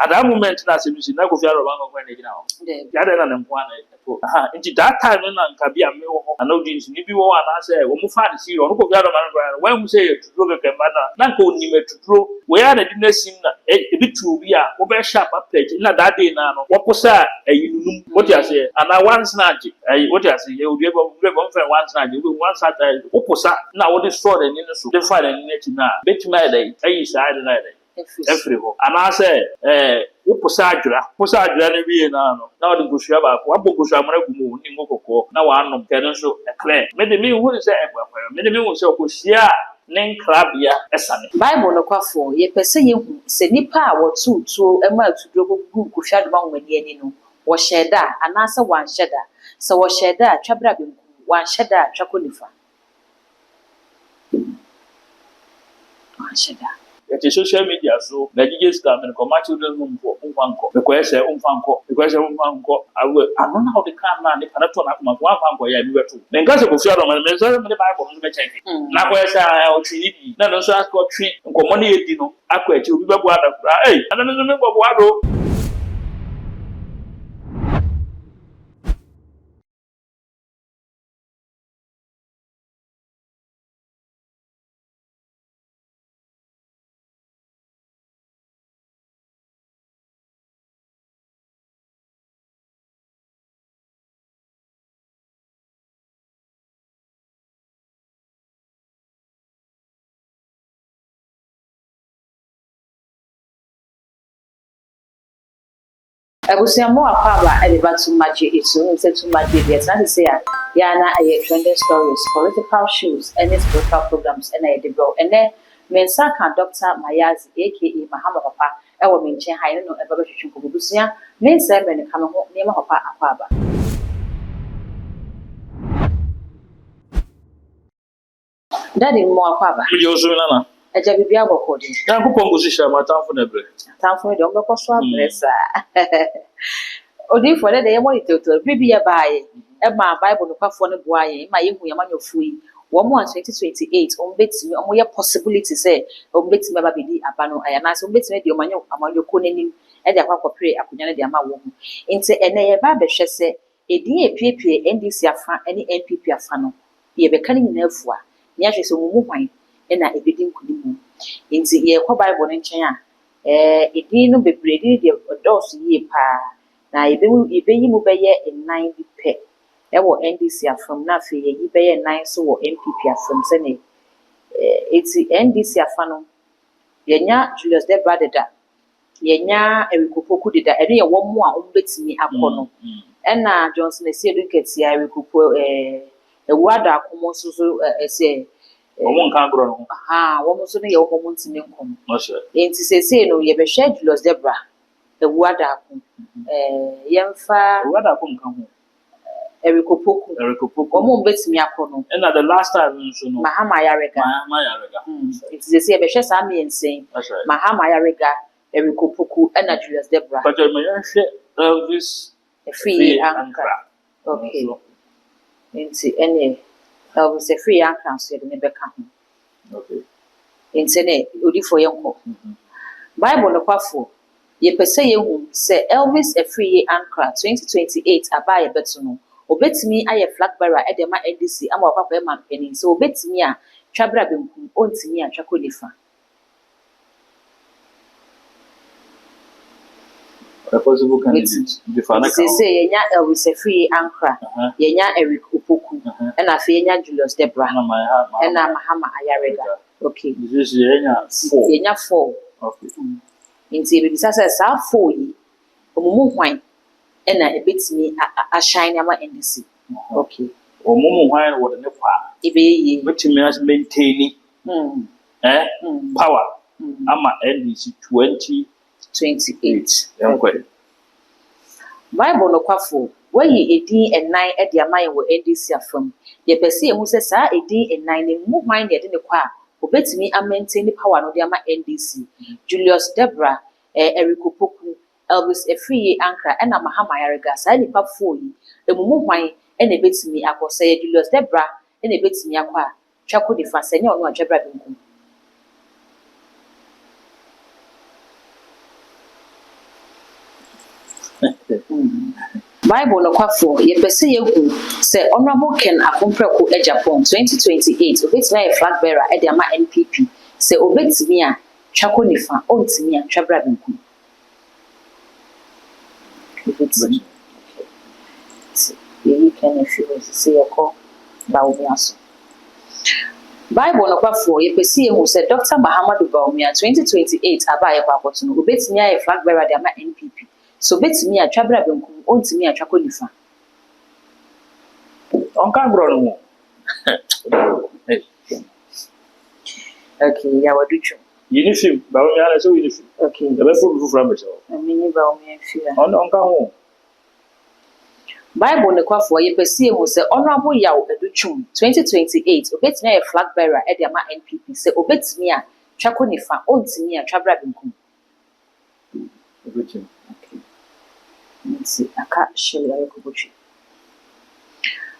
at that moment na se bisi na ko fi aroba ngo na gina ho ya da na nko ana to nti that time na nka bi ame wo ho ana odi nsi ni bi wo ana se wo mu fa de si ro no ko fi aroba ngo when we say tudro ke kemba na nka oni metudro we ya na di na sim na e bi tu bi a wo be sharp page na that day na no wo posa ayinunum what you say ana once na ji what you say you dey go fa once na ji we once at wo posa na wo dey store the ni so dey fa the ni na betima dey ayi side na dey every ho ana say wo posa adwira na wie na no na wo dey gusua ba ko abo gusua mara gumu ni ngokoko na wa anom kene so clear me de me hu say me de me hu say okosia ne nkrabia esane Bible no kwafo ye pese ye hu se nipa a wotutuo ema atudro gugu kuhwa de ma nwani ani no wo hyeda anase wan hyeda se wo hyeda twabra be wan hyeda twakonifa wan hyeda the social media so na gige scam and come children home for umfanko because umfanko awe ano na the can na ni kana to na kuma umfanko ya bi beto me nka se ko fi ado me so me the Bible no be check na ko esa o twini bi na no so akọ twi nkomo na yedi no akọ achi obi bebu ada kura ana no me bobo ado Abusiamo akwaba eba too much itu say too much yes na say ya na trending stories political shows and spiritual programs and the bro and then mensa kan Dr. Mayazi aka Mahama Papa e wo menchen hayi no eba behwehwe ko bubusia mensa me ne kan ho ne ma papa akwaba Daddy mo akwaba yo so na eja bibia bokodi na ko pongo shisha matamfo na bre tamfo de ombe ko so adresa odi for de ye monitor to bibia baaye e ma Bible no kwafo ne boaye ma yehu ya manyofu yi wo mo 2028 ombetimi omo ye possibility say ombetimi ba bedi abano aya na so ombetimi de omanyo ko nanim e de akwa pray akunya ne de ama wo hu nti ene ye ba behwe se edin epiepie NDC afa ene NPP afa no ye be kan nyina afua ni ahwe se mu hwan ena ebedi nkunimu nti ye kwa Bible no nchen a edin no bebredi de odos yi pa na ibeyi mu beye 9 bi pe ewo NDC afam na fe yi beye 9 so wo MPP afam se ne eti NDC afano yenya Julius Debradeda yenya Erikopoku deda ene ye wo mu a ombetimi akono ena Johnson esi educate ya Erikopo ewada akomo so ese omo nkan gro no wo mo so ne ye wo mo ntimi nkom enti sese no ye be hwe Julius Debra ewada akom yemfa ewada akom kan ho Erikopoku omo mbetimi akono and the last time so no Mahama Yarega it is say be hwe sa me ensen Mahama Yarega Erikopoku and Julius Debra but me hwe Elvis free Ankara okay enti ene Elvis free Ankara so de ne beka ho okay enti ne odi fo yenko Bible no kwafo ye pese ye hu se Elvis free Ankara 2028 abaye beto no obetimi aye flag bearer e de ma NDC ama kwakwa e man penin so obetimi a twabra benkum ontimi a twakolifa a possible candidate the final say yenya Elvis free Ankara yenya Erikopoku and afi yenya Julius Debra and Mahama Ayarega okay this is yenya 4 okay nti be bisa say sa 4 yi omumu hwan ena ebetimi a shine ama NDC okay omumu hwan wo de ne kwa ibe yi betimi as maintain power ama NDC 2028 okay Bible no kwafo wayi edin enan e de amaye wo NDC afam ye pese ehu se sa edin enan ne mu hwan de ne kwa obetimi a maintain power no de ama NDC Julius Debra Erikopoku Elvis free Ankara ena Mahama Yarega sa nipa 4 yi emumu hwan ena ebetimi akose ye Julius Debra ena ebetimi akwa twako de fa senya ono adwabra benkum Bible no kwafo ye pese ye hu se Honorable Ken Akompreko e Japan 2028 obetimi aye flag bearer e de ama NPP se obetimi a twako nifa ontimi a twabra benku obetimi ye Ken Afi se ye ko Baumia so Bible no kwafo ye pese ye hu se Dr. Mahamudu Baumia 2028 aba ye kwakoto no obetimi aye flag bearer de ama NPP so betimi a twabra benku ontimi a twako nifa Onka bro no. Okay, ya waduchu. Uniform, ba o ya so uniform. Okay. The best food from so. Amini ba o me fia. Onka ho. Bible ne kwafo ye pese ho se Honorable Yaw Aduchum 2028 obetimi a flag bearer e de ama NPP se obetimi a twako nifa ontimi a twabra benkum. Obetimi. Okay. Nti aka shele ayo kobochi.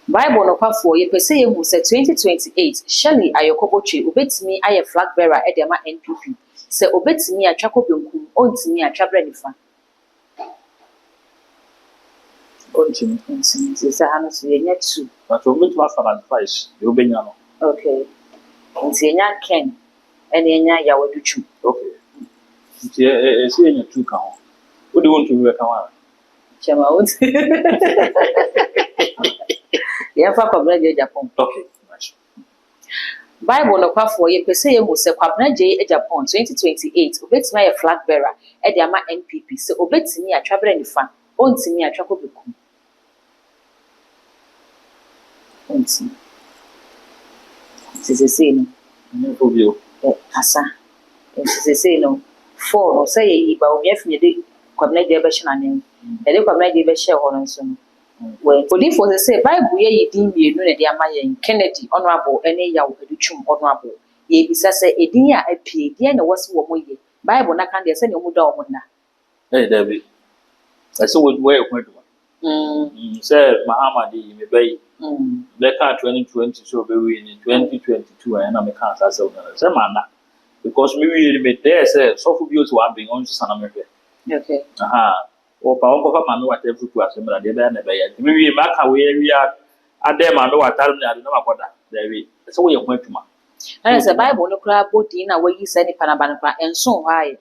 Bible no kwafo ye pese ye hu se 2028 Shelley Ayokobochi obetimi aye flag bearer e de ma NPP se obetimi a twako benkum ontimi a twabra nifa Ontimi se hanu so ye nya 2 but obetimi afa advice you obenya no. Okay nti ye nya Ken ene ye nya Yawaduchu. Okay nti se ye nya 2 ka ho wo de wontu we ka ho chama won't ye fa kwabra je Japan. Okay nice. Bible no kwafo ye pese ye hu se kwabra je Japan 2028 obetimi aye flag bearer e de ama NPP se obetimi a twabra nifa ontimi a twako benkum ontimi se no Ni phobia. asa se no for no say yi ba obi afine de kwabna de be hye nanen e de kwabna de be hye ho no so no we odi for say Bible ye yi din mienu na de ama yen Kennedy Honorable ene Yaw Aduchum Honorable ye bisa se edin a apie de na wose wo moye Bible na kan de se ne mu da wo na David. I saw what way of say Muhammad me bay. Beka 2020 so be we in 2022 and I'm a cancer so say man because me there say so for you to have been on Saname. okay O pa on ko ma me wata futu asem de be na be ya me maka we area ade ma me wata na de na makoda there we so we yakwan tuma and say Bible no kra bodi na we yi se ni panaba na enso ho aye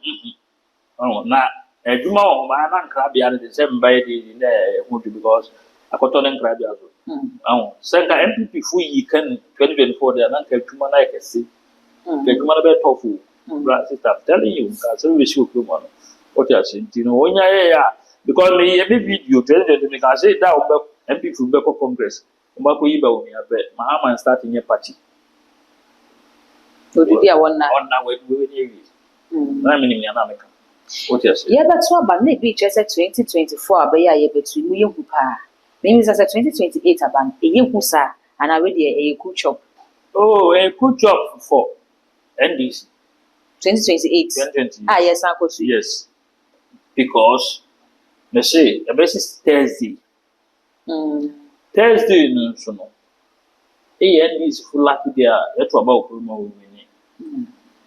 na adwuma wo ma na nkra bia de se mbaye de na hudu because akoto na nkra bia so senka MPP fu yi kan 2024 de na nka adwuma na yakese adwuma na be tofu bra sister telling you ka so we show ku mo no what you say you know onya ya because me every video 2020 me can say that MPP fu be congress mo ko yi ba wo ya be Mahama starting your party odi a wonna we ni na me ni na me ka what you say ye beto aba na bi che 2024 abaye aye betu mu ye hu pa me say 2028 aba eye hu sa ana we de eye ku chop a good job for NDC 2028 yes akotu yes because me say the best Thursday no so no NDC full lucky there e to about Okroma we ni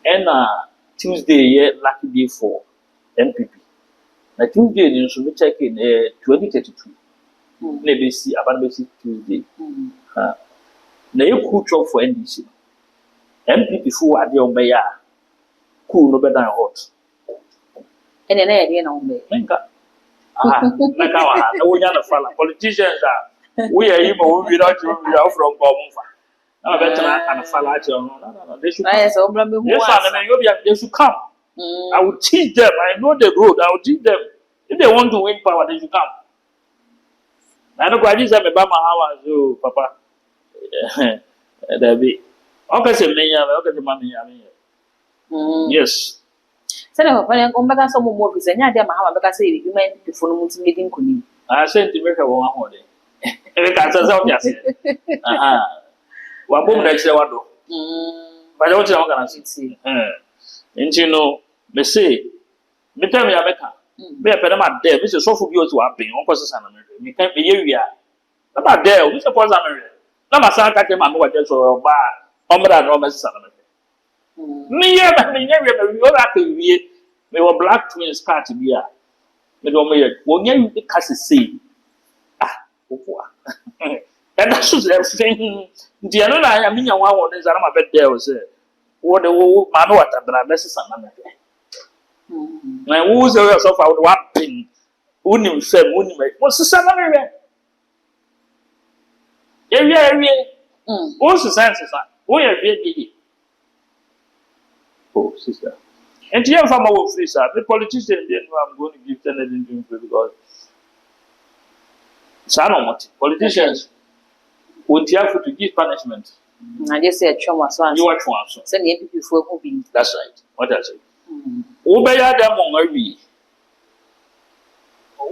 and Tuesday ye lucky day for MPP na Tuesday ni so me check in 2032 na be see about be see Tuesday na ye cool job for NDC MPP fu ade on be ya cool no be than hot ene na ye na umbe nka nka wa na wonya na fala politicians we are even we not from Bomfa na be tana aka na fala ati on no they should yes obra me hu they should come I will teach them I know the road I will teach them if they want to win power they should come na no gwa Jesus me ba ma hawa so papa David okay say me ya okay say mama ya me yes sele papa ne ko mbaka so mo mo office nya de Mahama beka say bi ma NPP fo no mutim medin kuni senti me ka won ahode e ka sa o biase wa bom da kire wado ba ja o tira kana siti nti no me say me tell me ya beka me pe na ma de me say so fu bi o ti wa ben won ko sesa na me kan be ye wia na ba de o me say pause na me na ma sa ka ke ma me wa je so ba o mra na o me sesa na me me ye ba me ye wia me o ra ka wie me wo black twins card bia me do me won you case say ofu and that should everything the no na ya minya wa won nza na ma be there say wo de wo ma no watabra be sesa na me na wo say yourself out one pin unim fam unim wo sesa na me ewie wo sesa wo ya wie oh sister and here from our free sir the politician they know I'm going to give them anything because politicians would have to give punishment. I just said trauma so you watch one so send the people for who be that's right what I say obey them on we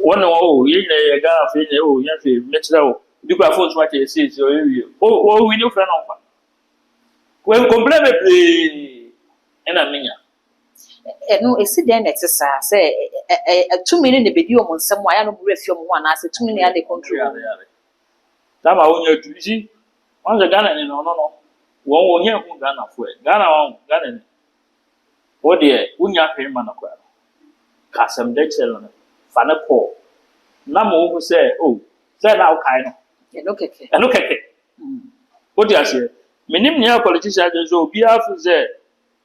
one you ga fe you fe metro people phones what they say so we new friend of when complain me and I mean no esi den na tesa say 2 million de bedi o nsem wa ya no buru afi o mo na say 2 million ya dey control tama wonya tuji wanza Ghana ni no won wonya hu Ghana fo Ghana won Ghana ni o de wonya hwe ma na kwa kasam de chelo na fa na ko na mo hu say say na o kai no no keke o de ase minim nya politician de so obi afu say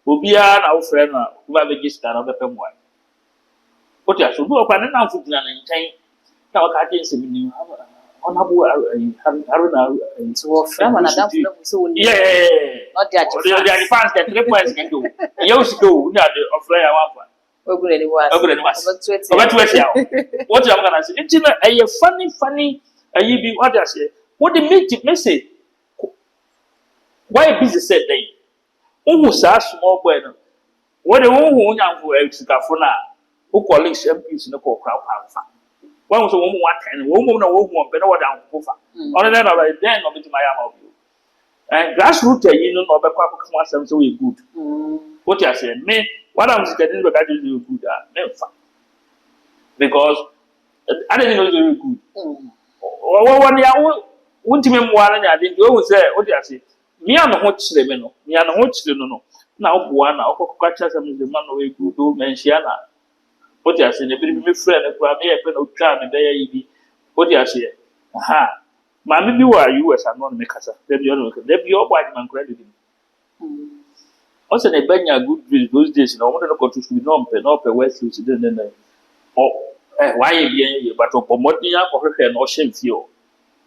obia na wo frɛ no wo ba be gista na wo bɛpɛ moa o ti aso do kwa ne na fu dina na nkyɛn na wo ka je nsɛm ni honorable Haruna so wo frɛ ma na da fu na so wo ni not the the fans the 3 points can do you should go na the offer ya wa fa ogure ni was obetu ya what you am gonna say it na a funny ayi bi what you say what the message why busy said then sa small boy no wo de wo hu nyanfo exikafo na wo colleagues MPs no ko kra fa wo so wo mu watan wo mu na wo hu ompe na wo da nko fa on na na by then no be my am of you and grassroots yi no no be kwa kwa asem so we good what you say me what am say that be that is good me fa because I don't know very good wo ya wo ntime mu ara nya de wo say what you say me an ho chire me no me an ho chire no na oboa na okokwa chasa me de man no we good o menhia na what you say ne bi me friend na kwa me e pe no twa me be ya yi bi what you say ma me bi wa US an no me kasa de bi no de bi o boa man credit o se ne banya good deals those days no mo no go to school no pe west coast den why ye but o pomodi ya ko hwehwe no hye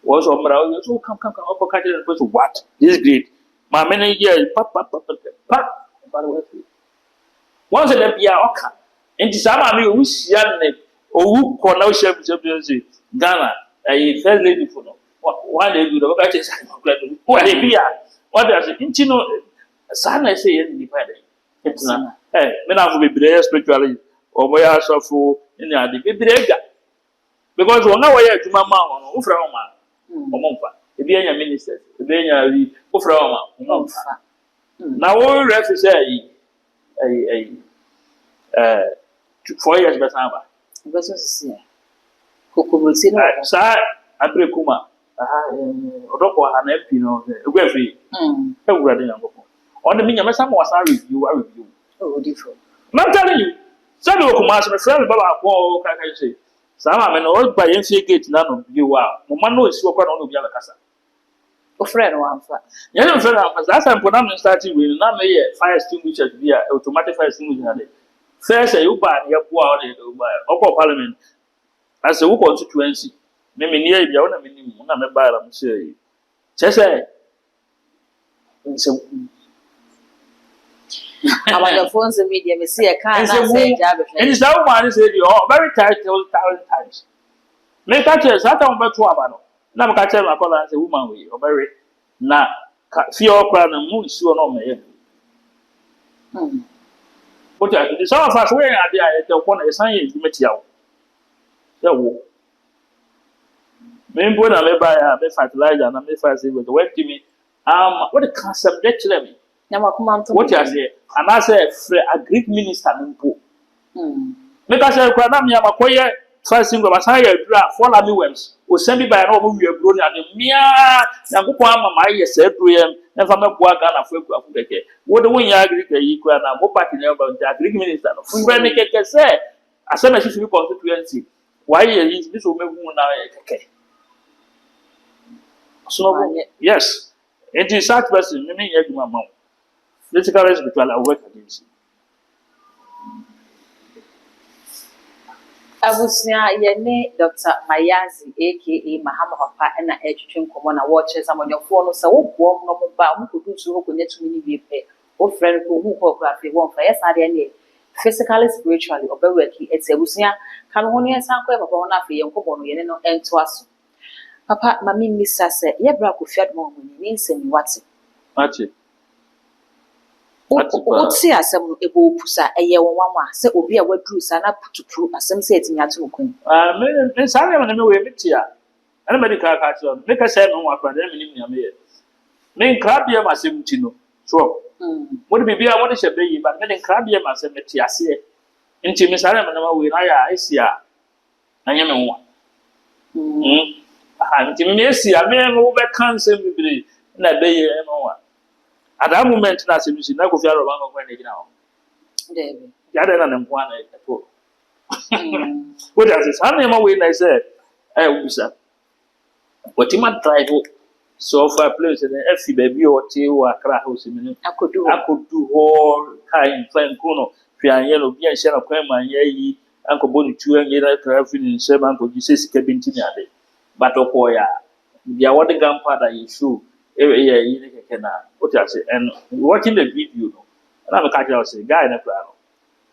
was on so come up catch and person what this is great my manager pap once the bia oka enti sama me o hia ne owu ko na o hia bi Ghana first lady for no one day do the catch say who dey bia what does it enti no sana say ye ni pa dey enti na me na for be spiritually o mo ya sofo ni ade be brega because won na wo ya adwuma ma ho no wo fra ho ma omomfa ebi anya ministers ebi anya wi ofra oma omomfa na wo refi say 4 years better ba beso si kokobuti no sa abrekuma odoko ha na epi no egwafi ewura de yango on me nyama sam wasa review oh different I'm telling you sabi okuma so me friend baba ko ka say sama me no ba yen fie gate na no bi wa mo ma no esi okwa no bi abakasa o friend wa amfa ye no friend amfa za sam po na me start we na me ye fire extinguisher bi a automatic fire extinguisher na de first you ba ye po a o de do ba okwa parliament as a constituency me ni e bia na me ni mu na me ba ra mo say chese the phones and media, me see a car and say, and it's now one is very tight 1,000 times. Make that chance, I don't bet to Abano. Now, I tell my color as a woman way, or very na fear crown and moon, so no me. But some of us where are there at the one a sign to meet you. So, maybe when I may buy a fertilizer and I may find it with the web to me, what a concept that to me. What you say? And I say, a Greek minister, make us a crab, ya makoye, first single, but I follow me worms, or send me by an over we are grown and mere Naguama, my said to him, and from a Guagana for Africa. What the way you agree, you can have more party about the Greek minister. When they can say, asema shi fi constituency why is this woman who na keke so yes it is such person me ye dwuma ma physically spiritual I work against Abusua yene Dr. Mayazi aka Mahama Papa na etwetwe nkomo na watch samonyofo no se wo boom no mo ba mo kodusu ho konyatumi ni bi pe wo friend ko hu ko kra fe won fa yesa de ne physically spiritually obewaki eti abusua kan ho ne san ko papa wona fe yen komo no yene no ento aso papa mami misa se ye bra ko fiad mo ni nsemi wate What's asem ebo pusa eye wonwa se obi a waduru sa na putupuru asem se etimi ato okun me sare na me we metia ana medical ka cho me ka say no wa kwa na me nim me me krabia masem tino so what be bia what she be yi but me krabia masem metia se nti me sare na we na ya esia anya me nwa nti me esia me wo be cancel bibiri na be yi e nwa at that moment na se bisi na ko fi aroba ngo kwene gina ho David ya de na npo ana eto what does this how ma we na say ubisa watima drive so far place na efi baby o ti wa Accra house mi akodu ho kai fan kuno fi anyelo bia hye na kwan ma yi anko bonu tu anye na traffic ni se man ko gise sika binti ni ade but okoya bia what the grandfather you show you na what I say and watching the video no and I'm catch out say guy na plan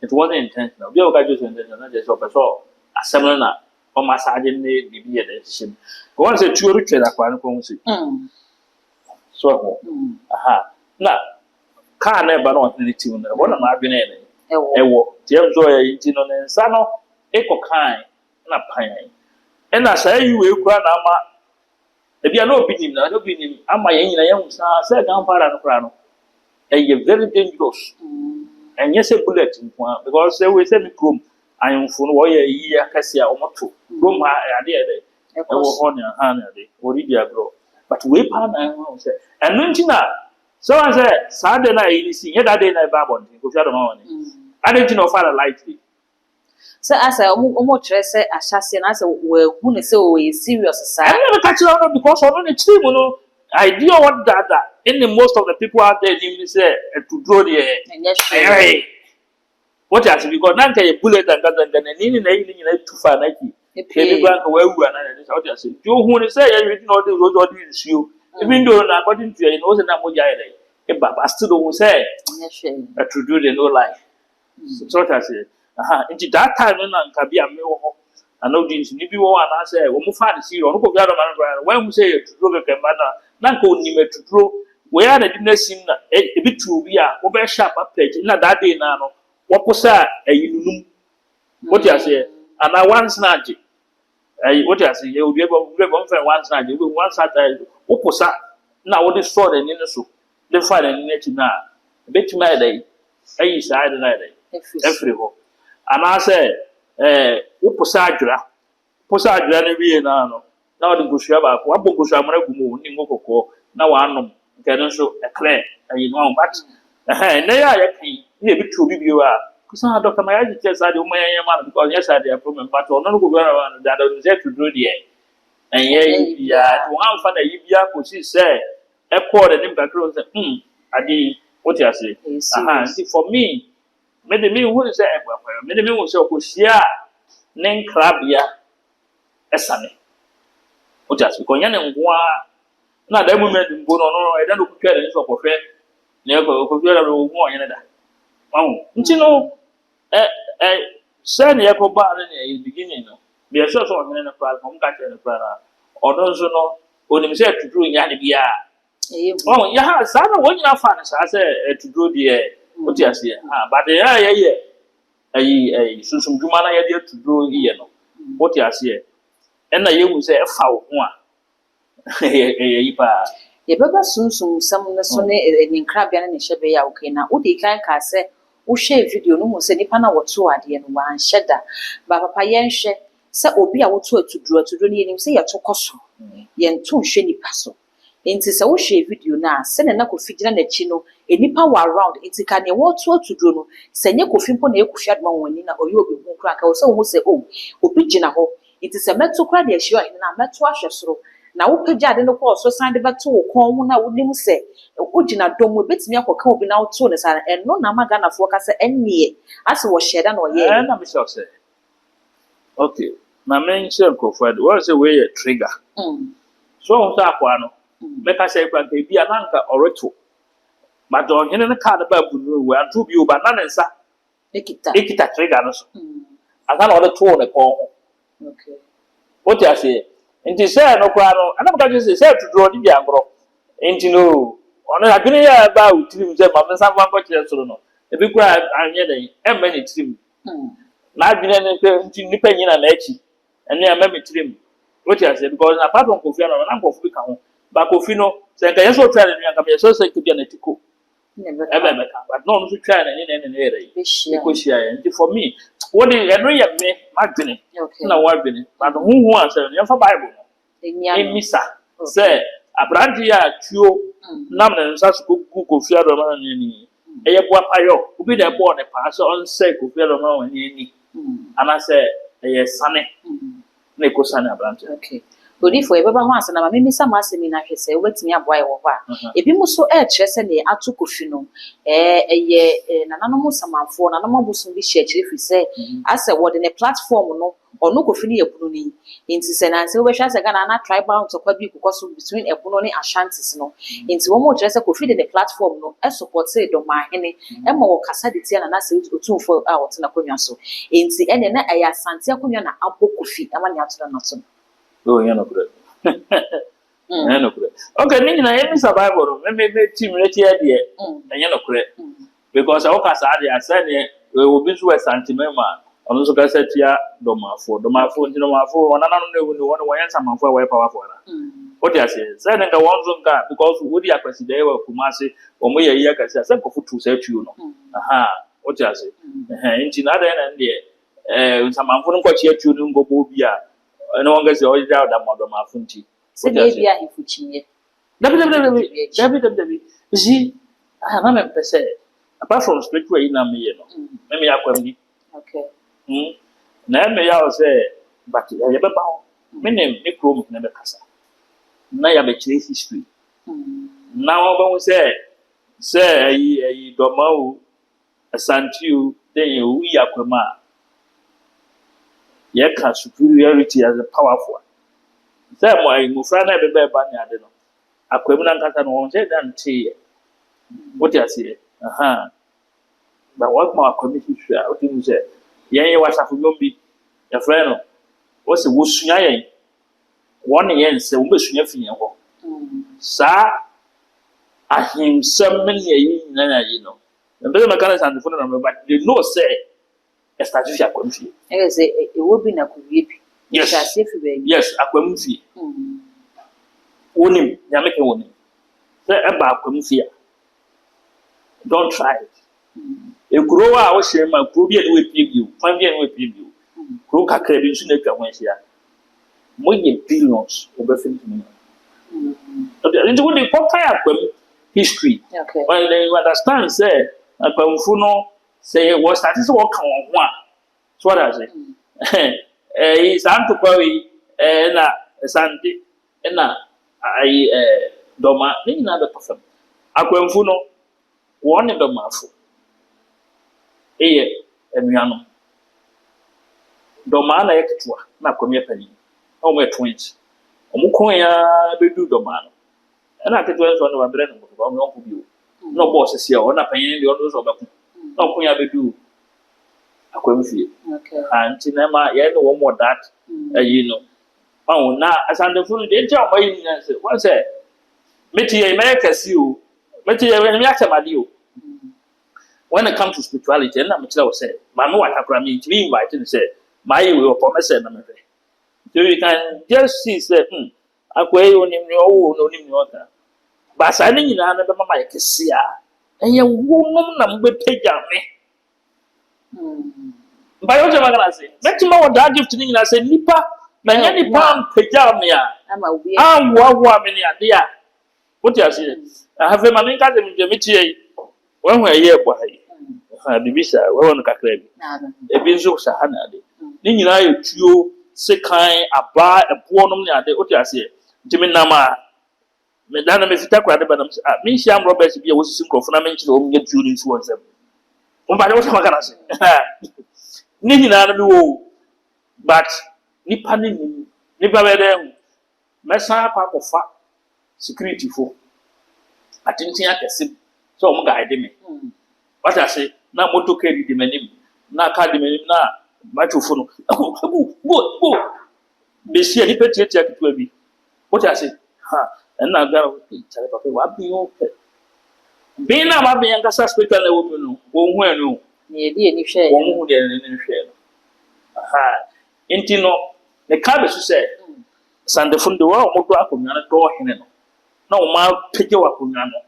it wasn't intentional we all just intentional just so assembly na o massage ni bibi de shim go on say tuoru twa da kwa no say so na ka na ba no ni ti no wona ma adwene ne ewo ti em so ya yin no ne nsa no ekokan na pan e na say you we kura na ama ebia no obi nim na no obi nim ama yen nyina yen sa say grandfather no kura no very dangerous and yes a bullet because say we say me krom ayonfo no wo ye yi akase a omoto krom ha ade ade e wo ho ne ha ne ade ori dia bro but we pa na ho say and ntina so I say Saturday na yi si yeda day na ba bon ko fiado ma woni ade ntina o fa lightly so asa omo kire se ahyase na asa we hu ne se o serious sa I never catch it on because on the team no idea what that in the most of the people out there even say to draw the what has because now can bullet and that ni na too far na ki e go anka we wu na this what you say you hu ne say you know the road what you see even though na according to you know say na mo jai dey e baba still who say to do the no life so what I say into that time na nka bia me wo ho ano di ni bi wo ana say wo mu fa de si ro no ko bia do man when we say to do ke na nka oni metudro we are na di na sim na e bi tu bi a wo be sharp page na that day na no wo posa ayinunum what you say ana once na ji what you say you be bo fa once na ji we once at wo posa na wo de store de ni so de fa de ni na na betima dai ayi sa de na dai every ho ana say wo posa adwira na wie na no na wo de gusua ba ko abo gusua mara gumu ni ngokoko na wa anom nke no so clear ayi no but na ya kan ni bi tu bi biwa kusa Dr. Mayazi tell say o mayan man because yes I dey problem but ono no go go around that don't to do there and yeah one fa na yibia ko si say e call the name kakro say adi what you say see for me me who say me who say ko sia nen krabia esane what you say because yan ngwa na da moment mbo no e da no kutwa de so ko fe ne ko fi da wo mo yan da nti no say ne ko ba ne beginning no be so so ne na pra ko ka che ne pra odon so no onim say to do nya ne bia ya ha sa na won nya fa ne sa say to do de what you say but ye ayi susum duma na ye de to do ye no what you say na ye wu say e fa wo ho a yipa ye baba sunsum sam na so ne ninkrabia na ne hyebe ya okay na wo de kan ka se wo hwe video no mo se nipa na woto ade no wan hyeda ba papa ye nhwe se obi a woto atuduro ne yenim se ye to koso ye nto hwe nipa so Nti sɛ wohwɛ video no a sɛnea na Kofi gyina n'akyi no enipa wɔ around nti ka nea wɔtoato duro no sɛ nyɛ Kofi mpo na ɛkɔhwɛ adoma wɔn ani na ɔyɛ obi hu kora ka wo sɛ wo ho sɛ o obi gyina hɔ nti sɛ mɛto kora de ahyia ɔhene na mɛto ahwɛ soro na wopagya ade no kɔɔ so san de bɛto wo kɔn mu na wonim sɛ wogyina dɔm mu ebetumi akɔka obi na woto ne saa ɛno na ama Ghanafoɔ ka sɛ ɛnneɛ asɛ wɔhyɛ da na ɔyɛ na me sɛ okay na men share nkurɔfoɔ de wɔn sɛ wɔyɛ trigger so wɔn sɛ akwa no mɛka sɛ ekura nke bi ananka ɔreto but ɔhene ne kaa no ba bu no wɔ anto bi oba na ne nsa ekita trigger no so aka na ɔde to ne kɔn ho okay wote ase nti sɛ no kora no anam ka sɛ sɛ tuduro di bi agorɔ nti no ɔno adwene yɛ ba utirim sɛ ma nsa fa nkɔkyerɛ soro no ebi kora anyɛ den ɛmma ne tirim na adwene ne nti nipa nyina na akyi ɛne ɛmma me tirim wote ase because apart from Kofi no na nkɔfo bi ka ho ba Kofi no sɛ nka yɛsɛ otwa ne nua nka yɛsɛ sɛ kebia na tiko ɛbɛ ka but no so twa ne ne ne yɛrɛ yi ekohyia yɛ nti for me wo de ɛno yɛ me madwene na wadwene but huhu asɛ no yɛfa Bible no emisa sɛ abrante ya tuo nam ne nsa so gu Kofi Adoma ni ɛyɛ boa payo obi na ɛbɔ ne pa sɛ ɔnsɛ Kofi Adoma wɔ ni ana sɛ ɛyɛ sane na ekosane abrante okay Odifo ebeba ho ase na ma memisa ma ase mi na hwɛ sɛ wobetumi aboa yɛ wɔ hɔ a ebi mu so ɛkyerɛ sɛ ne ato Kofi no ɛyɛ nananom samanfo nananom abosom bi hyɛ akyerɛ fi sɛ asɛ wɔde ne platform no ɔno Kofi no yɛ kunu ni nti sɛ nanse wobɛhwɛ sɛ Ghana na tribal ntɔkwa bi kokɔ so between ɛkuno ne Ashantis no nti wɔn mo kyerɛ sɛ Kofi de ne platform no support Domahene ɛma wɔ kasa de tia na na sɛ otumfo a wɔte na konwa so nti ɛne na ɛyɛ asante akonwa na abɔ Kofi ama ne ato na to oh yeah no good no good okay ni na yemi survival me team re tie de enye no kure because I work as ade asa ne obi so sentiment ma ono so ka sa tia domafo ndi domafo ona na no ne won won yansa manfo we powerful na what you say say nka won zo nka because we dey akwasi dey we Kumasi omo ye ye ka say kofu tu say tuo no aha what you say nti na da na ndi samanfo no kwachi atuo no ngobo bi a no one gets all down that model mafunti. So maybe I have fuchie. David. You see, I have a percent. Apart from spiritual in a me, maybe I can. Okay. Now may I say, but I have about my name, Nick Rome, never casa. Now I have a chase history. Now I will say, a domao, a santiu, then you yakuma. Yeka superiority as a powerful. Say my mufrana be banya de no. Akwemu na nkata no won say dan tie. What you say? Aha. But what more committee share? What you say? Yen wasafo yombi. Ya friend no. Wo se wo sunya yen. Won yen se wo besunya fi yen ho. Sa ahimsam ne yen na yi no. Mbele makana sanfo na but they know say establish akwamfie. Say it will be na kuwie bi. Yes, akwamfie. Wonim, nyame ke wonim. Say eba akwamfie. Don't try it. E grow a wo hye ma grow bi e we pie bi o. Fan bi e we pie bi o. Grow kakra bi nsu na twa ho hye a. Mo ye billions obefin me. Nti wo dey compare akwam history. Okay. When you understand say akwamfu no say what started to work on one. So what I say? Santo Kwawi, na Santi, na Doma, ni na be perform. Akwamfu no, one in Domafu. Enuano. Doma na yeketwa, na kwamye pani. O twins. Omukon ya bedu Doma no. Na ketwa so na wabre no ko no ko bi o. No boss sia o na panyin de ono so baku. Na okon ya bedu akwamfie. Okay. And cinema ye no one more that you know. Oh na asande funu de ntia o yi na say what say meti ye America si o. Meti ye me atamade o. When it comes to spirituality na me tell say ma me watakra me to invite to say my we upon me say na me. So you can just see say akwai onim ni owo no onim ni oka. Ba sa ni nyina na be mama ye kese a. Enye wonum na mbe pagya me. But what am I gonna say? Let me know that gift ni na say nipa na nya nipa pagya me a. Ama wa meni ade a. What you say? I have a man in Cademy, when we're here, boy. Bibisa, we want to crack a binzo Sahana. Then you know, you say kind, a bar, a poor nominee, what you say? Jimmy Nama, Madame Messita, but I mean, Sham Roberts be a single fundamental to only get Judy towards them. Oh, but what am I going to say? Nini, but Nippani, Nippa, Messa, Papa, security for. I didn't think I could see some guy, me. What I say, now motor carry the menu, now card the menu, now microphone. Go. They see a little check to be. What I say, and now go tell Papa, what be okay. Being a baby and a suspect, and a woman who know, Any share. who didn't share. Intino, the cabbage said, Sunday from the world, Motor, door him. No, my picture of Punano.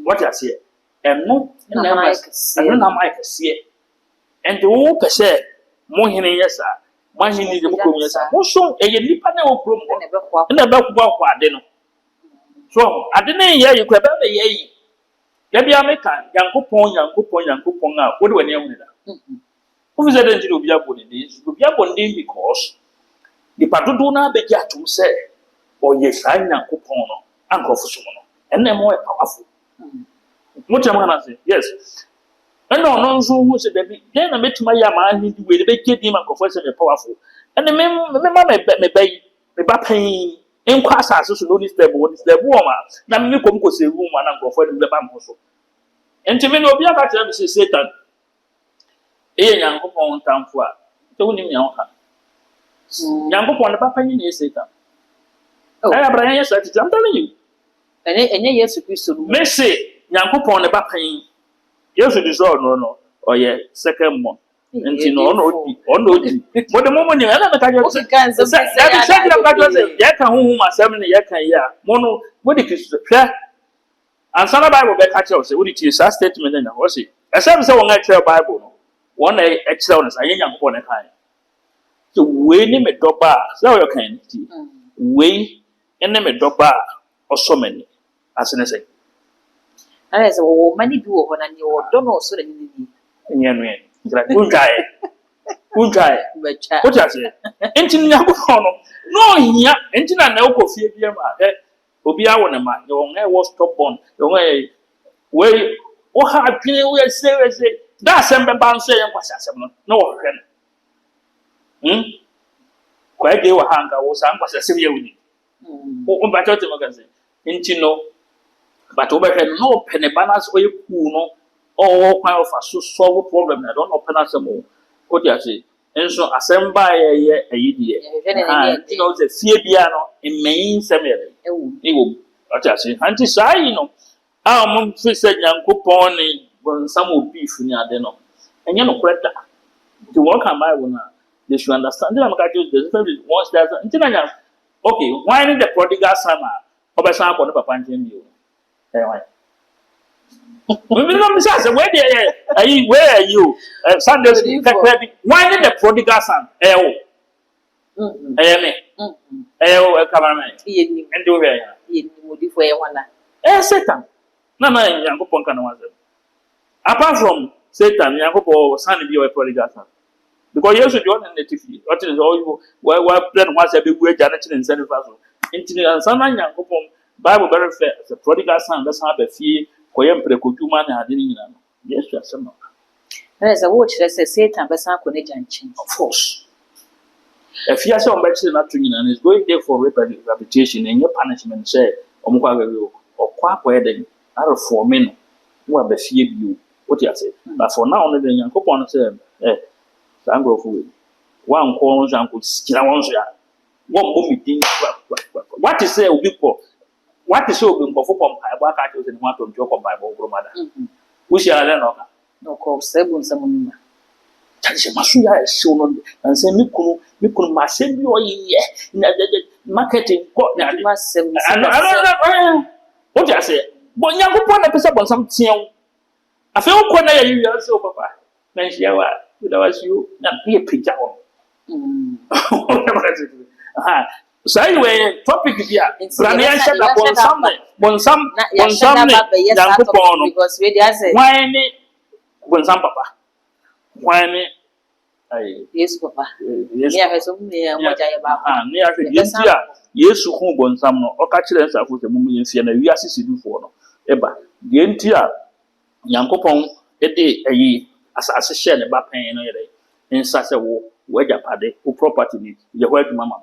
What I say, and no, and I can see it. And the old per se, more in a yes, one in the book, yes, also a little promo, and a back walk, I didn't. So I didn't hear you could have a yea. Gabby American, young coupon, what do I name it? Who is that engine of Yabon? This will be upon because the Paduna began to say, or yes, I am coupon. Uncle for someone, and then more powerful. What am I going to say? Yes. And no, who said that then I met my young with the big him and confess powerful. And the member may pay the bapping in class as to notice the woman. Now you come to say woman and go for the bamboo. And to me, no, be about to say Satan. A young upon town for don't him young. Young upon the bapping is Satan. I have Brian, yes, I'm telling you. And yes, may say, young upon the back pain. Yes, it is all no, or yeah, second one. And you know, but the moment you have a second of Yaka, whom are 7 Yaka, Mono, what it is, and some Bible back at us, what it is, a statement in the horse. As I was on actual Bible, one excellence, a young upon a kind. So, we name it drop bar, so you can we. And then a drop bar or so many, as I say. And as a many do when I knew don't know so that you good guy. What I say? Engine no, here, engine and no coffee, Obia on a man, your hair was top on, your way, what hard clean we say, that's some bounce saying was no, quite gave a hang, I was a severe with it. But I magazine, Intino, but over no penny banners or you know, all kind of a solve problem. I don't open us more. What you say? And so assemble a year, you know, the Fiabiano in main seminary. What I say, Auntie Sai, you know, our mom said young coupon when some will be near the no. And you know, to work on my one, they should understand. I'm going to use the service once there's an okay, why did the prodigal son of a sample of a punching you? Where are you? Sundays, why did the prodigal son? Cameraman, and do Satan. Nana, young Poncan. Apart from Satan, Yanko, son of your prodigal son. Because you should join in the TV. What is all you were playing once every week, Janet and Santa Faso. And some young Bible very fair. The prodigal son does have a fee for young Precotuman and didn't know. Yes, yes, some. There is a watch that says Satan, but some connection. Of course. If you are so much not to and is going there for reputation and your punishment, say, or quack wedding, out of 4 men who have a fear you. What you say? But for now, only the young couple said, one corner uncle, one meeting. What is there will be for? What is so good for Bible catchers and want to joke on Bible, grandmother? We shall learn no call 7 some. Masuya is shown and say, Mikunu, Massem, marketing. What I say? But young upon a person on some tea. I feel corner you are so, Papa. Mention without you, not be a picture. So anyway, topic here. Nti Brania yɛbɛsa- said that yɛbɛhyɛ da bonsam na yɛhyɛ da ba bɛyɛ saa Yankopɔn topic no. because we dey say Why ni bonsam papa? Why ni ay Yesu papa Yesu. me ahwɛ so mu ne mogya yɛ ba Ah, ne ahwɛ yenti a Yesu hu bonsam no, ɔka kyerɛ nsafo sɛ mumu yɛmfie na wiase sidufoɔ no. Eba. Yenti a Yankopɔn de ayi asase hyɛ ne ba pɛn no yɛrɛ. Nsa sɛ wo wagya wo property ni yɛ hɔ adwuma ma.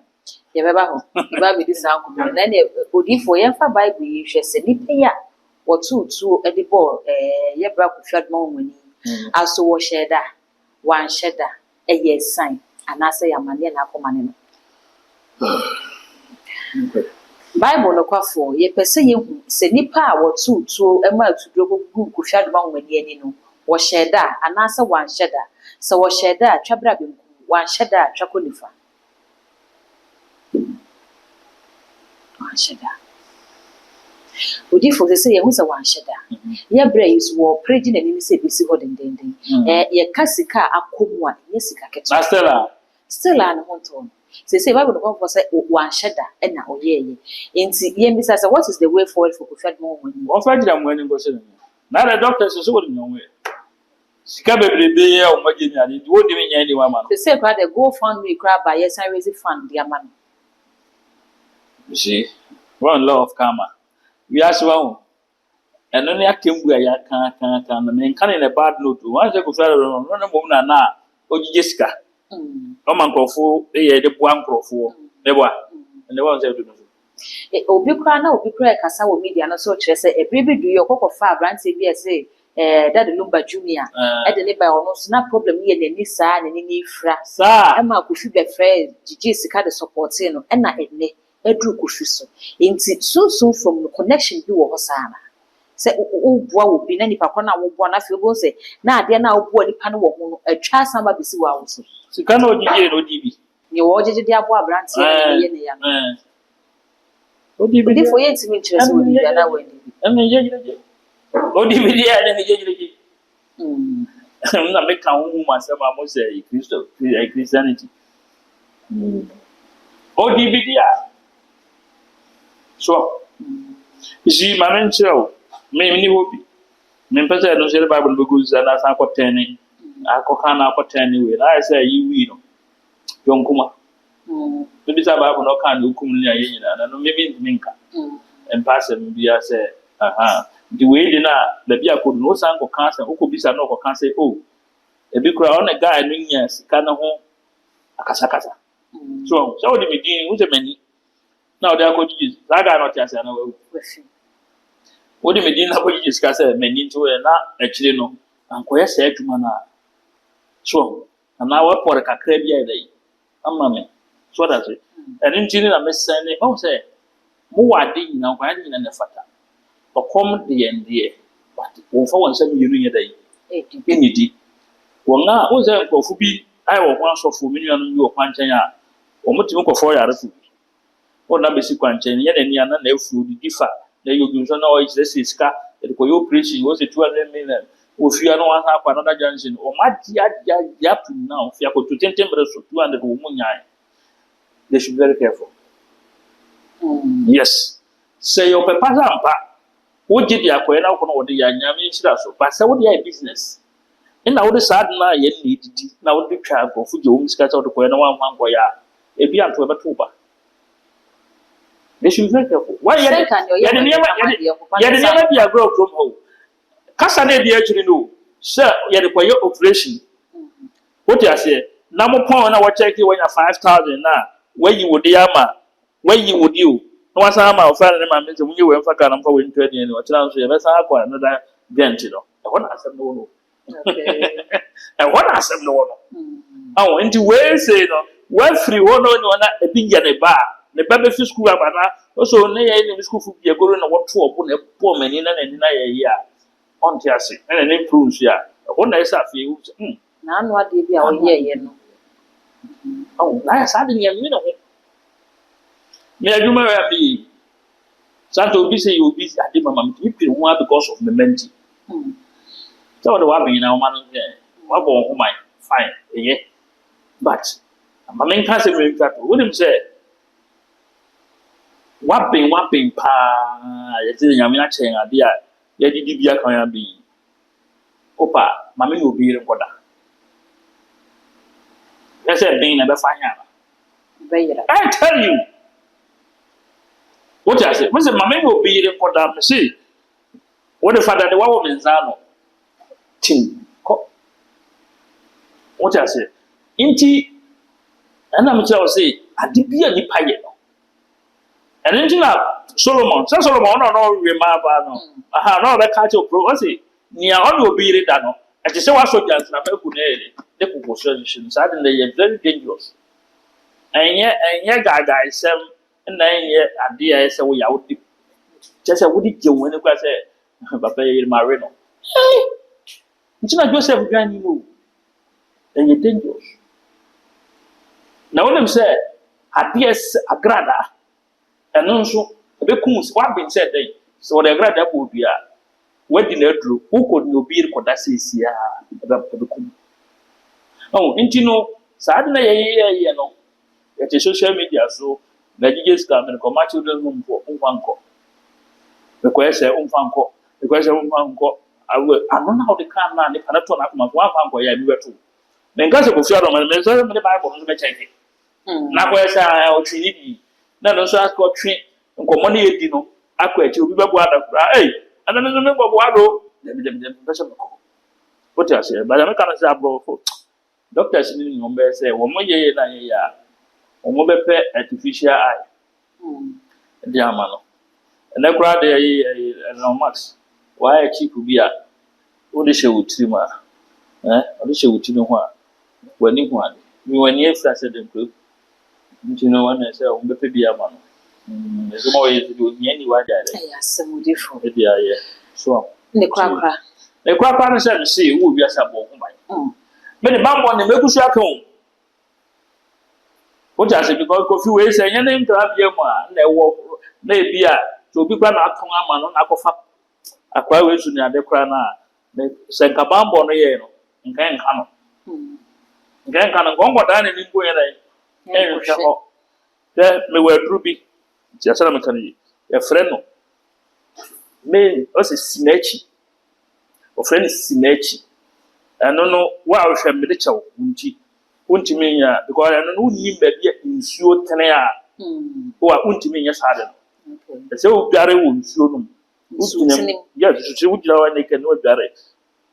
yɛbɛba hɔ yɛba bɛdi saa nkɔmmɔ na ne odiifoɔ yɛmfa bible yi hwɛ sɛ nnipa yi a wɔtootuo de bɔɔ yɛbra Kofi Adoma wɔn ani aso wɔhyɛ da wanhyɛ da ɛyɛ sign anaasɛ yɛ amanneɛ na akɔmane no bible nokwafoɔ yɛpɛ sɛ yɛhu sɛ nnipa a wɔtootuo ma atuduro gu Kofi Adoma wɔn ani no wɔhyɛ da anaasɛ wanhyɛ da sɛ wɔhyɛ da a twa bra benkum wanhyɛ da a twa kɔ nifa wanhyɛ da odiifoɔ sɛ yɛhu sɛ wanhyɛ da yɛbrɛ yi so wɔpere gye n'anim sɛ ɛbɛsi hɔ dendenden yɛka sika a akɔ mu a ɛnyɛ sika ketewa still a ne ho ntɔ no sɛsɛ bible nokwafoɔ sɛ wanhyɛ da ɛna ɔyɛɛyɛ nti yɛmbisa sɛ what is the way forward for Kofi Adoma wɔn ani Wɔfa gyina mo ani nkɔhyɛ no na the doctors so wɔde nyɔnwe sika bebrebe yɛ a wɔgye ni ade wo de nya ni wa ma no sɛsɛ kora de go fund me kora ba yɛsan raise fund de ama no you see one law of karma we ask one ɛno ne akembu a yɛaka kan na menka ne bad note one say Kofi Adoma no mom na ogye sika ɔma nkrɔfo yɛ de boa nkrɔfo ne boa ne wa say do no obi kora ɛkasa wɔ media no so kyerɛ sɛ ebire bi du yɛ ɔkɔkɔfa aberante bi ɛsɛ Daddy Lumba Junior ɛde ne ba ɔno so na problem yɛ n'ani saa n'ani ne ifra saa ɛma Kofi bɛfrɛ gyigye sika de support no ɛna ɛnɛ ɛduru Kofi so nti so from the connection bi wɔ hɔ saa na sɛ woboa wɔ bi na nipa kɔ na woboa na afei woboa sɛ na adeɛ na woboa nipa no wɔ ho no atwa asan ba bɛsi wɔ awo so sika na ogyigye no odi bi ne wɔ gyegye de aboa aberante no yɛ ne ya no odi bi odiifoɔ yɛntumi nkyerɛ sɛ wɔde bi anaa wɔadi bi ɛna gyegye odi bi dia ne gyegye na meka ho mu asɛm a mo sɛ Christianity odi bi dia so isi ma men kyerɛw me ni hobi me mpɛsɛ no sɛ Bible be go zana sa akɔtɛne akɔka na akɔtɛne we na sɛ yi wi no yonkuma bi sa Bible no kan okum ni aye nyina na no me nka empase me bia sɛ the way de na da bia kodu no san kɔ kan sɛ okobisa na ɔkɔ kan sɛ oh ebi kura on guy no nya sika na ho akasakasa so wo de me din wo sɛ mani na ɔde akɔgye zaga na ɔte ase na wawu wo de me din na akɔgye sika sɛ mani nti wo na akyire no ankɔyɛ sɛ adwuma na so ana wa pɔre kakra bia ida yi amma me so da se ɛne nti na me sɛn ne ɔn sɛ mo wade nyina nkwan nyina ne fata ɔkɔm de yɛn deɛ but wɔn fa wɔn sɛ mmienu yɛ da yi ɛni di wɔn a wo sɛ nkurɔfo bi ayɛ wɔ ho asɔfo me nuanom bi wɔ kwankyɛn a wɔn tumi kɔfɔ yarefo wɔn na bɛsi kwankyɛn yɛ n'ani ana na efu didi fa na yɛ obi nso na ɔyɛ kyerɛ sɛ sika ɛde kɔ yɛ operation wɔ sɛ 200 million ofia no wɔn akɔ another junction wɔn agye apu na ofia kɔ to tenten bɛrɛ so 200 wɔn mu nyaa they should be very careful yes sɛ yɛ ɔpɛ pasa mpa wogye di akɔyɛ na wɔkɔ na wɔde yɛ anyame nhyira so but sɛ wɔde yɛ business ɛna wɔde saa de na yɛ na edidi na wɔde twa nkurɔfo gye wɔn sika sɛ wɔde kɔyɛ na wɔn amfa nkɔyɛ a ebi anto ɛbɛto ba they should be very careful why yɛ de nneɛma bi agorɔ kurom hɔ kasa na ebi akyiri no sɛ yɛ de kɔyɛ operation wote aseɛ na mo pɔn na wɔkyɛ ki wɔnya 5,000 na wayi wo de ama wayi wo de o na wasan ama ɔfa ne ma me sɛ munye wɔ mfa ka na mfa wɔ ntwa ne no ɔkyerɛ nso yɛ bɛsan akɔ na da gent no ɛhɔ na asɛm no wɔ ɛhɔ na asɛm no wɔ no awo nti wei sei no wafiri hɔ no ne ɔna ebi yɛ ne ba bɛfi school aba na ɔso ne yɛ ne school fu bi agoro na wɔto ɔbo na ɛbɔ mani na n'ani na yɛ yi a ɔnte ase ɛna ne pro nso a ɛhɔ na ɛsɛ afei wo sɛ na ano adeɛ bi a ɔyɛɛyɛ no awo na yɛ saa de ne yɛn ne ho me adwuma yɛ bi santo obi sɛ yɛ obi ade mama me piri ho because of the menti sɛ wɔde wabɛn na wɔma no sɛ wabɔ wɔn ho man fine ɛyɛ but ama me nka sɛ me nka to wonim sɛ Wapin pa yɛte nyame akyɛn ade a yɛdidi bia kan ya bi opa mame no obi rekoda yɛsɛ ben na bɛfa nya Bayra. I tell you what I say mese mame no obi rekoda me say what the father the wa menzano tin ko what I say inti ana me tell say ade bia nipa yɛ no ɛno nti na Solomon no remember no aha no be catch up pro say nia on obi re da no ati se wa soldiers na maku na ele de proposition so that they are very dangerous enye gaga isem na enye ade a se wo ya wo di je se wo di je wo ne kwa se papa ye marry no nti na Joseph gani no enye dangerous na wonem se ade agrada eno nso bekum what been said then so the agrada ko bia wadi na aduro ukodi obi rekoda sesia bekum oh intino saade na ye no ye social media so na gige scam no come children home for umfanko because umfanko awe anona how the can na ne panato na kuma umfanko ya bi beto me ngase ko fiado me so me bible no be check na ko esa o twini bi na no so asko twi nkomo na yedi no akwa achi obi bebo adakura anana no me bebo ado dem pese ko what you say but me kana say abro doctors ni nyombe say wo mo ye na ye ya wo mo be pe artificial eye di amano na kura de ye no max wa ya chief bi a o de she wutiri ma o de she wutiri ho a wani ho ade mi wani efra say dem ko nti no wana say wo be pe bi amano so mo ye do nyani wa da le ya samudifo e dia ye so ne kwakwa no say me say wo wi asa bo ho ban me ne bambo ne mekusu akon o ja se because kofi we say nyane ntra bia mu a na ewo na ebi a to obi kwa na akon ama no na akofa akwa we su ni ade kra na se nka bambo no ye no nka no gongo da ne ni go ye dai hwe ho de me we drubi ti asara me kan yi e frɛ no me o se sinechi o frɛ ni sinechi eno no wa hwɛ me de kyɛw unti me nya because eno no ni ba bia nsuo tene a wa unti me nya sade no okay se o biare wo nsuo no untine ya se wo dira wa ne kan no biare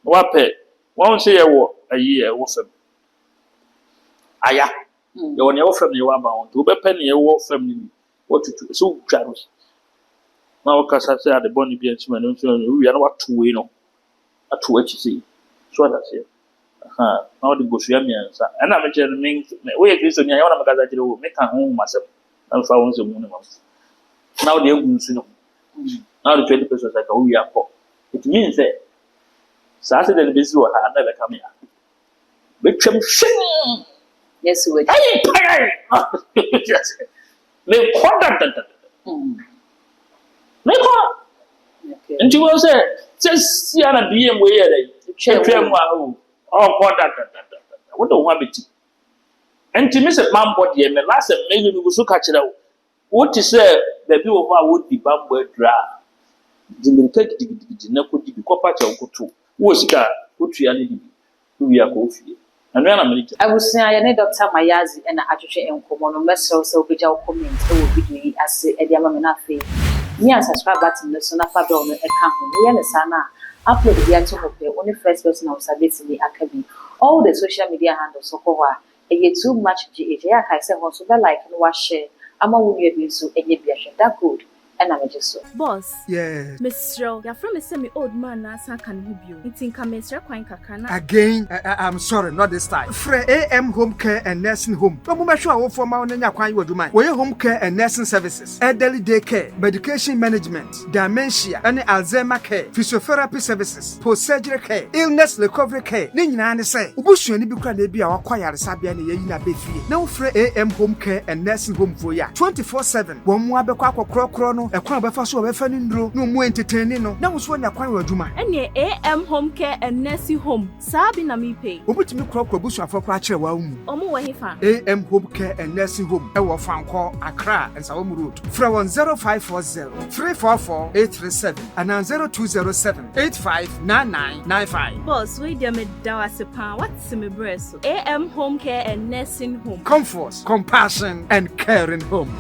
wa pɛ won se ye wo ayi e wo fam aya ye won ye wo fam ye wa ba won to be pɛ ne ye wo fam ni what to so dwaro na o kasa se ade boni bia ntima no nsuo no wi ya na wa to we no ato achi sei so that say na the gosuya miansa ana me chere me we Kristo nya yona makaza chere wo me kan ho masem na fa won se mu ne mam na o de egu nsu no na the 20 pesos like we akọ it means say sa se de be si wo ha na be kam ya be twem shin yes we yes me contact me ko nti wo se si ana biye mo ye dai twem wa o contact what do want it enti me se mambo de me last me you go so ka kire wo what is say baby wo fa wo di bambo adra di mirika gidigidi na ko di ko pa cha wo to wo sika wo tua ne di wi akofie anu na me ji abusia ya ne Dr. Mayazi na atwetwe enkomo no mesro se obegya wo comment e wo video yi ase e dia ma me na fe ni an subscribe button no so na fa bell no e ka ho ye ne sana upload the to hope only first person on service the akabi all the social media handles so ko wa e too much gh ya kai say ho so be like no wa share ama wo nua bi so enye bia hwe that good and I'm just so boss yeah Mr. ya from me old man na san kan hu bio ntin ka Mr. kwan kakra na again I'm sorry not this time Fre AM home care and nursing home no mo mahwe awo for ma nya kwan waduman we home care and nursing services elderly day care medication management dementia and Alzheimer care physiotherapy services post surgery care illness recovery care ni nyina ne say obusuani bi kra na bi a wakwayare sabia na yayi na befie na Fre AM home care and nursing home for ya 24/7 wo mo abekọ akokro no ɛkwan bɛfa so bɛfa no nduro na ɔmo entertain no na wo so anya kwan wɔ adwuma ɛne AM Home Care and Nursing Home saa bi na mepe obutumi korɔkorɔ busuafo kora kyerɛ wa mu ɔmo wɔ hefa AM Home Care and Nursing Home ɛwɔ Fankɔ Accra Nsawam Road frɛ wɔn 0540 344 837 and 0207 859995 boss we dey me dawase pa what's me breast AM Home Care and Nursing Home comfort compassion and caring home